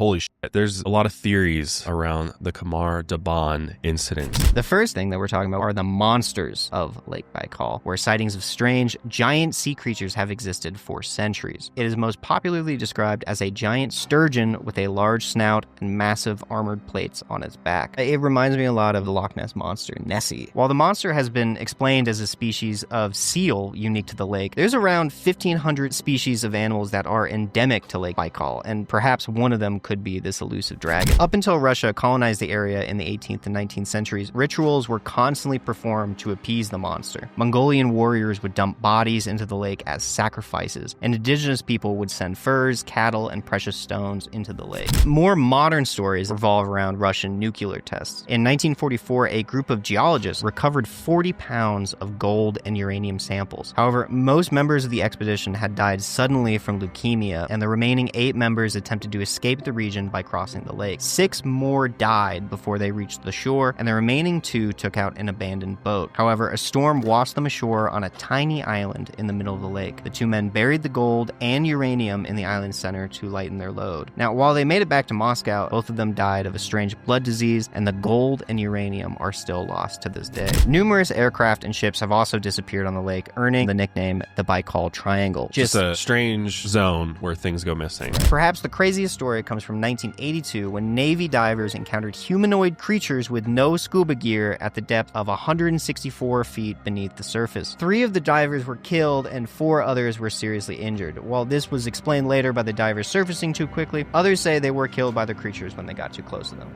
Holy shit. There's a lot of theories around the Qamar Daban incident. The first thing that we're talking about are the monsters of Lake Baikal, where sightings of strange, giant sea creatures have existed for centuries. It is most popularly described as a giant sturgeon with a large snout and massive armored plates on its back. It reminds me a lot of the Loch Ness Monster, Nessie. While the monster has been explained as a species of seal unique to the lake, there's around 1,500 species of animals that are endemic to Lake Baikal, and perhaps one of them could be this elusive dragon. Up until Russia colonized the area in the 18th and 19th centuries, rituals were constantly performed to appease the monster. Mongolian warriors would dump bodies into the lake as sacrifices, and indigenous people would send furs, cattle, and precious stones into the lake. More modern stories revolve around Russian nuclear tests. In 1944, a group of geologists recovered 40 pounds of gold and uranium samples. However, most members of the expedition had died suddenly from leukemia, and the remaining 8 members attempted to escape the region by crossing the lake. 6 more died before they reached the shore, and the remaining 2 took out an abandoned boat. However, a storm washed them ashore on a tiny island in the middle of the lake. The 2 men buried the gold and uranium in the island center to lighten their load. Now, while they made it back to Moscow, both of them died of a strange blood disease, and the gold and uranium are still lost to this day. Numerous aircraft and ships have also disappeared on the lake, earning the nickname the Baikal Triangle. Just a strange zone where things go missing. Perhaps the craziest story comes from 1982 when Navy divers encountered humanoid creatures with no scuba gear at the depth of 164 feet beneath the surface. 3 of the divers were killed and 4 others were seriously injured. While this was explained later by the divers surfacing too quickly, others say they were killed by the creatures when they got too close to them.